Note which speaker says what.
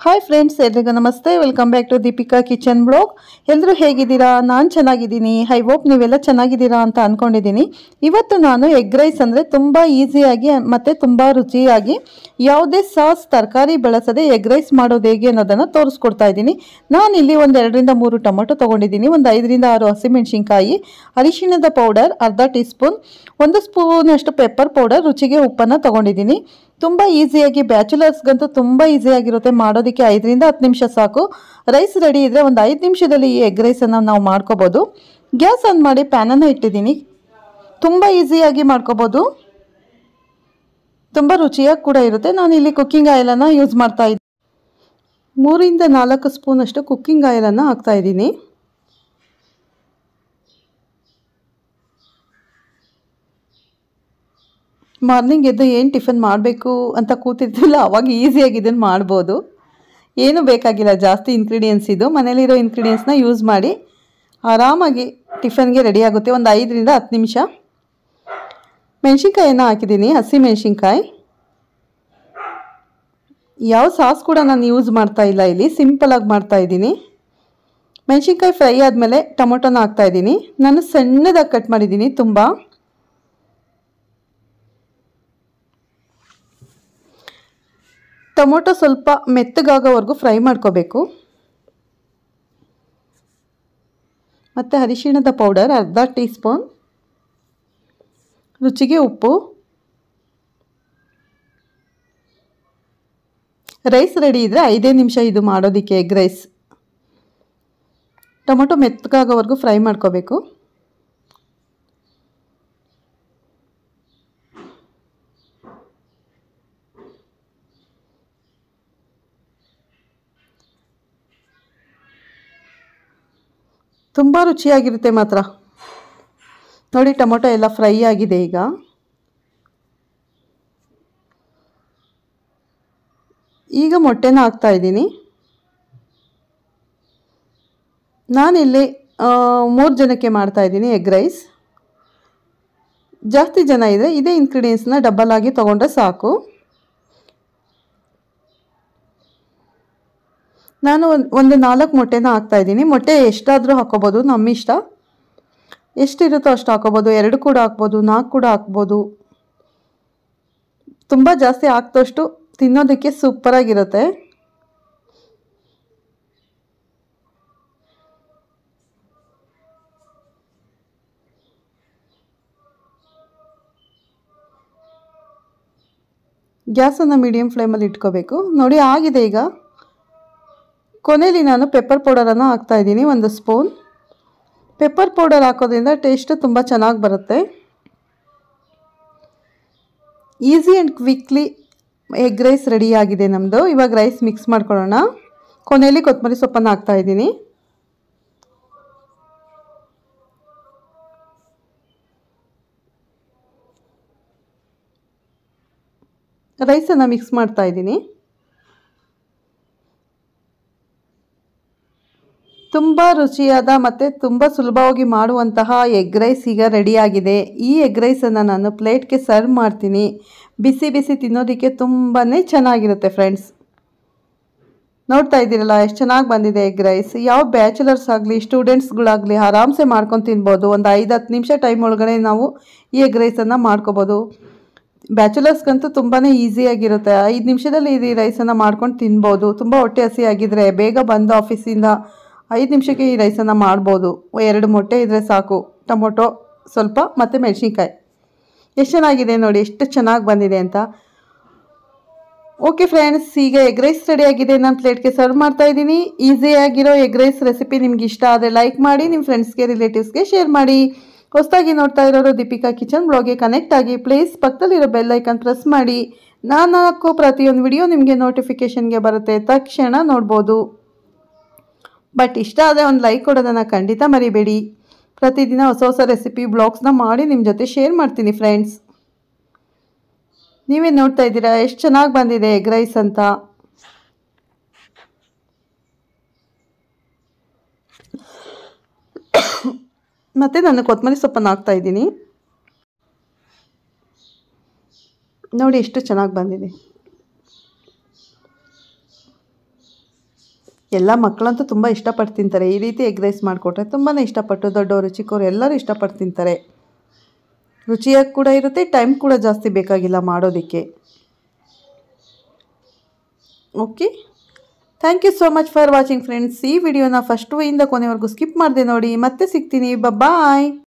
Speaker 1: Hi friends, ಎಲ್ರಿಗೂ ನಮಸ್ತೆ. Welcome back to Deepika kitchen blog. ಎಲ್ಲರೂ ಹೇಗಿದ್ದೀರಾ? ನಾನು ಚೆನ್ನಾಗಿದ್ದೀನಿ. ಐ ಹೋಪ್ ನೀವೆಲ್ಲ ಚೆನ್ನಾಗಿದ್ದೀರಾ ಅಂತ ಅಂದ್ಕೊಂಡಿದ್ದೀನಿ. ಇವತ್ತು ನಾನು ಎಗ್ ರೈಸ್ ಅಂದರೆ ತುಂಬ ಈಸಿಯಾಗಿ ಮತ್ತು ತುಂಬ ರುಚಿಯಾಗಿ ಯಾವುದೇ ಸಾಸ್ ತರಕಾರಿ ಬಳಸದೆ ಎಗ್ ರೈಸ್ ಮಾಡೋದು ಹೇಗೆ ಅನ್ನೋದನ್ನು ತೋರಿಸ್ಕೊಡ್ತಾ ಇದ್ದೀನಿ. ನಾನಿಲ್ಲಿ ಒಂದು 2ರಿಂದ 3 ಟೊಮೊಟೊ ತೊಗೊಂಡಿದ್ದೀನಿ, ಒಂದು 5ರಿಂದ 6 ಹಸಿಮೆಣಸಿನ್ಕಾಯಿ, ಅರಿಶಿಣದ ಪೌಡರ್ ಅರ್ಧ ಟೀ ಸ್ಪೂನ್, 1 ಸ್ಪೂನಷ್ಟು ಪೆಪ್ಪರ್ ಪೌಡರ್, ರುಚಿಗೆ ಉಪ್ಪನ್ನು ತೊಗೊಂಡಿದ್ದೀನಿ. ತುಂಬ ಈಸಿಯಾಗಿ, ಬ್ಯಾಚುಲರ್ಸ್ಗಂತೂ ತುಂಬ ಈಸಿಯಾಗಿರುತ್ತೆ ಮಾಡೋದಕ್ಕೆ. 5ರಿಂದ 10 ನಿಮಿಷ ಸಾಕು. ರೈಸ್ ರೆಡಿ ಇದ್ದರೆ ಒಂದು 5 ನಿಮಿಷದಲ್ಲಿ ಈ ಎಗ್ ರೈಸನ್ನು ನಾವು ಮಾಡ್ಕೋಬೋದು. ಗ್ಯಾಸ್ ಆನ್ ಮಾಡಿ ಪ್ಯಾನನ್ನು ಇಟ್ಟಿದ್ದೀನಿ. ತುಂಬ ಈಸಿಯಾಗಿ ಮಾಡ್ಕೋಬೋದು, ತುಂಬ ರುಚಿಯಾಗಿ ಕೂಡ ಇರುತ್ತೆ. ನಾನು ಇಲ್ಲಿ ಕುಕ್ಕಿಂಗ್ ಆಯಿಲನ್ನು ಯೂಸ್ ಮಾಡ್ತಾ ಇದ್ದೀನಿ. 3ರಿಂದ 4 ಸ್ಪೂನಷ್ಟು ಕುಕ್ಕಿಂಗ್ ಆಯಿಲನ್ನು ಹಾಕ್ತಾ ಇದ್ದೀನಿ. ಮಾರ್ನಿಂಗ್ ಎದ್ದು ಏನು ಟಿಫನ್ ಮಾಡಬೇಕು ಅಂತ ಕೂತಿರ್ತಿಲ್ಲ, ಅವಾಗ ಈಸಿಯಾಗಿ ಇದನ್ನು ಮಾಡ್ಬೋದು. ಏನೂ ಬೇಕಾಗಿಲ್ಲ, ಜಾಸ್ತಿ ಇಂಗ್ರೀಡಿಯೆಂಟ್ಸ್ ಇದು. ಮನೇಲಿರೋ ಇಂಗ್ರೀಡಿಯೆಂಟ್ಸ್ನ ಯೂಸ್ ಮಾಡಿ ಆರಾಮಾಗಿ ಟಿಫನ್ಗೆ ರೆಡಿ ಆಗುತ್ತೆ. ಒಂದು 5ರಿಂದ 10 ನಿಮಿಷ. ಮೆಣಸಿನ್ಕಾಯನ್ನು ಹಾಕಿದ್ದೀನಿ, ಹಸಿ ಮೆಣಸಿನ್ಕಾಯಿ. ಯಾವ ಸಾಸ್ ಕೂಡ ನಾನು ಯೂಸ್ ಮಾಡ್ತಾ ಇಲ್ಲ, ಇಲ್ಲಿ ಸಿಂಪಲಾಗಿ ಮಾಡ್ತಾ ಇದ್ದೀನಿ. ಮೆಣಸಿನ್ಕಾಯಿ ಫ್ರೈ ಆದಮೇಲೆ ಟೊಮೊಟೊನ ಹಾಕ್ತಾ ಇದ್ದೀನಿ. ನಾನು ಸಣ್ಣದಾಗಿ ಕಟ್ ಮಾಡಿದ್ದೀನಿ. ತುಂಬ ಟೊಮೊಟೊ ಸ್ವಲ್ಪ ಮೆತ್ತಗಾಗೋವರೆಗೂ ಫ್ರೈ ಮಾಡ್ಕೋಬೇಕು. ಮತ್ತು ಅರಿಶಿಣದ ಪೌಡರ್ ಅರ್ಧ ಟೀ ಸ್ಪೂನ್, ರುಚಿಗೆ ಉಪ್ಪು. ರೈಸ್ ರೆಡಿ ಇದ್ದರೆ 5 ನಿಮಿಷ ಇದು ಮಾಡೋದಕ್ಕೆ. ಎಗ್ ರೈಸ್ ಟೊಮೊಟೊ ಮೆತ್ತಗಾಗೋವರೆಗೂ ಫ್ರೈ ಮಾಡ್ಕೋಬೇಕು. ತುಂಬ ರುಚಿಯಾಗಿರುತ್ತೆ ಮಾತ್ರ. ನೋಡಿ, ಟೊಮೊಟೊ ಎಲ್ಲ ಫ್ರೈ ಆಗಿದೆ. ಈಗ ಮೊಟ್ಟೆನ ಹಾಕ್ತಾ ಇದ್ದೀನಿ. ನಾನಿಲ್ಲಿ 3 ಜನಕ್ಕೆ ಮಾಡ್ತಾ ಇದ್ದೀನಿ ಎಗ್ ರೈಸ್. ಜಾಸ್ತಿ ಜನ ಇದ್ದರೆ ಇದೇ ಇಂಗ್ರೀಡಿಯೆಂಟ್ಸ್ನ ಡಬಲ್ ಆಗಿ ತೊಗೊಂಡ್ರೆ ಸಾಕು. ನಾನು ಒಂದು 4 ಮೊಟ್ಟೆನ ಹಾಕ್ತಾ ಇದ್ದೀನಿ. ಮೊಟ್ಟೆ ಎಷ್ಟಾದರೂ ಹಾಕ್ಕೋಬೋದು, ನಮ್ಮ ಇಷ್ಟ. ಎಷ್ಟಿರುತ್ತೋ ಅಷ್ಟು ಹಾಕ್ಕೋಬೋದು. 2 ಕೂಡ ಹಾಕ್ಬೋದು, 4 ಕೂಡ ಹಾಕ್ಬೋದು. ತುಂಬ ಜಾಸ್ತಿ ಹಾಕ್ದಷ್ಟು ತಿನ್ನೋದಕ್ಕೆ ಸೂಪರಾಗಿರುತ್ತೆ. ಗ್ಯಾಸನ್ನು ಮೀಡಿಯಮ್ ಫ್ಲೇಮಲ್ಲಿ ಇಟ್ಕೋಬೇಕು. ನೋಡಿ, ಆಗಿದೆ. ಈಗ ಕೊನೆಯಲ್ಲಿ ನಾನು ಪೆಪ್ಪರ್ ಪೌಡರನ್ನು ಹಾಕ್ತಾ ಇದ್ದೀನಿ, 1 ಸ್ಪೂನ್. ಪೆಪ್ಪರ್ ಪೌಡರ್ ಹಾಕೋದ್ರಿಂದ ಟೇಸ್ಟ್ ತುಂಬ ಚೆನ್ನಾಗಿ ಬರುತ್ತೆ. Easy and quickly egg rice ರೆಡಿಯಾಗಿದೆ ನಮ್ಮದು. ಇವಾಗ ರೈಸ್ ಮಿಕ್ಸ್ ಮಾಡ್ಕೊಳ್ಳೋಣ. ಕೊನೆಯಲ್ಲಿ ಕೊತ್ತಂಬರಿ ಸೊಪ್ಪನ್ನು ಹಾಕ್ತಾ ಇದ್ದೀನಿ. ರೈಸನ್ನು ಮಿಕ್ಸ್ ಮಾಡ್ತಾ ಇದ್ದೀನಿ. ತುಂಬ ರುಚಿಯಾದ ಮತ್ತು ತುಂಬ ಸುಲಭವಾಗಿ ಮಾಡುವಂತಹ ಎಗ್ ರೈಸ್ ಈಗ ರೆಡಿಯಾಗಿದೆ. ಈ ಎಗ್ ರೈಸನ್ನು ನಾನು ಪ್ಲೇಟ್ಗೆ ಸರ್ವ್ ಮಾಡ್ತೀನಿ. ಬಿಸಿ ಬಿಸಿ ತಿನ್ನೋದಕ್ಕೆ ತುಂಬಾ ಚೆನ್ನಾಗಿರುತ್ತೆ ಫ್ರೆಂಡ್ಸ್. ನೋಡ್ತಾ ಇದ್ದೀರಲ್ಲ ಎಷ್ಟು ಚೆನ್ನಾಗಿ ಬಂದಿದೆ ಎಗ್ ರೈಸ್. ಯಾವ ಬ್ಯಾಚುಲರ್ಸ್ ಆಗಲಿ, ಸ್ಟೂಡೆಂಟ್ಸ್ಗಳಾಗಲಿ ಆರಾಮ್ಸೆ ಮಾಡ್ಕೊಂಡು ತಿನ್ಬೋದು. ಒಂದು 5-10 ನಿಮಿಷ ಟೈಮ್ ಒಳಗಡೆ ನಾವು ಈ ಎಗ್ ರೈಸನ್ನು ಮಾಡ್ಕೋಬೋದು. ಬ್ಯಾಚುಲರ್ಸ್ಗಂತೂ ತುಂಬಾ ಈಸಿಯಾಗಿರುತ್ತೆ. 5 ನಿಮಿಷದಲ್ಲಿ ಈ ರೈಸನ್ನು ಮಾಡ್ಕೊಂಡು ತಿನ್ಬೋದು. ತುಂಬ ಹೊಟ್ಟೆ ಹಸಿ ಆಗಿದ್ರೆ ಬೇಗ ಬಂದು ಆಫೀಸಿಂದ 5 ನಿಮಿಷಕ್ಕೆ ಈ ರೈಸನ್ನು ಮಾಡ್ಬೋದು. 2 ಮೊಟ್ಟೆ ಇದ್ದರೆ ಸಾಕು, ಟೊಮೊಟೊ ಸ್ವಲ್ಪ ಮತ್ತು ಮೆಣಸಿನ್ಕಾಯಿ. ಎಷ್ಟು ಚೆನ್ನಾಗಿದೆ ನೋಡಿ, ಎಷ್ಟು ಚೆನ್ನಾಗಿ ಬಂದಿದೆ ಅಂತ. ಓಕೆ ಫ್ರೆಂಡ್ಸ್, ಈಗ ಎಗ್ ರೈಸ್ ರೆಡಿಯಾಗಿದೆ. ನಾನು ಪ್ಲೇಟ್ಗೆ ಸರ್ವ್ ಮಾಡ್ತಾ ಇದ್ದೀನಿ. ಈಸಿಯಾಗಿರೋ ಎಗ್ ರೈಸ್ ರೆಸಿಪಿ ನಿಮ್ಗೆ ಇಷ್ಟ ಆದರೆ ಲೈಕ್ ಮಾಡಿ, ನಿಮ್ಮ ಫ್ರೆಂಡ್ಸ್ಗೆ, ರಿಲೇಟಿವ್ಸ್ಗೆ ಶೇರ್ ಮಾಡಿ. ಹೊಸದಾಗಿ ನೋಡ್ತಾ ಇರೋರು ದೀಪಿಕಾ ಕಿಚನ್ ಬ್ಲಾಗ್ಗೆ ಕನೆಕ್ಟ್ ಆಗಿ ಪ್ಲೀಸ್ ಪಕ್ಕದಲ್ಲಿರೋ ಬೆಲ್ ಐಕನ್ ಪ್ರೆಸ್ ಮಾಡಿ. ನಾನು ಹಾಕೋ ಪ್ರತಿಯೊಂದು ವಿಡಿಯೋ ನಿಮಗೆ ನೋಟಿಫಿಕೇಷನ್ಗೆ ಬರುತ್ತೆ, ತಕ್ಷಣ ನೋಡ್ಬೋದು. ಬಟ್ ಇಷ್ಟ ಆದರೆ ಒಂದು ಲೈಕ್ ಕೊಡೋದನ್ನು ಖಂಡಿತ ಮರಿಬೇಡಿ. ಪ್ರತಿದಿನ ಹೊಸ ಹೊಸ ರೆಸಿಪಿ ಬ್ಲಾಗ್ಸ್ನ ಮಾಡಿ ನಿಮ್ಮ ಜೊತೆ ಶೇರ್ ಮಾಡ್ತೀನಿ ಫ್ರೆಂಡ್ಸ್. ನೀವೇ ನೋಡ್ತಾ ಇದ್ದೀರಾ ಎಷ್ಟು ಚೆನ್ನಾಗಿ ಬಂದಿದೆ ಎಗ್ ರೈಸ್ ಅಂತ. ಮತ್ತು ನಾನು ಕೊತ್ತಂಬರಿ ಸೊಪ್ಪನ್ನು ಹಾಕ್ತಾ ಇದ್ದೀನಿ. ನೋಡಿ ಎಷ್ಟು ಚೆನ್ನಾಗಿ ಬಂದಿದೆ. ಎಲ್ಲ ಮಕ್ಕಳಂತೂ ತುಂಬ ಇಷ್ಟಪಟ್ಟು ತಿಂತಾರೆ. ಈ ರೀತಿ ಎಗ್ ರೈಸ್ ಮಾಡಿಕೊಟ್ರೆ ತುಂಬಾ ಇಷ್ಟಪಟ್ಟು ದೊಡ್ಡವರು ಚಿಕ್ಕವರು ಎಲ್ಲರೂ ಇಷ್ಟಪಟ್ಟು ತಿಂತಾರೆ. ರುಚಿಯಾಗಿ ಕೂಡ ಇರುತ್ತೆ, ಟೈಮ್ ಕೂಡ ಜಾಸ್ತಿ ಬೇಕಾಗಿಲ್ಲ ಮಾಡೋದಕ್ಕೆ. Okay, thank you so much for watching friends. ಈ ವಿಡಿಯೋನ ಫಸ್ಟು ಇಂದ ಕೊನೆವರೆಗೂ ಸ್ಕಿಪ್ ಮಾಡದೆ ನೋಡಿ. ಮತ್ತೆ ಸಿಗ್ತೀನಿ, ಬಾಯ್.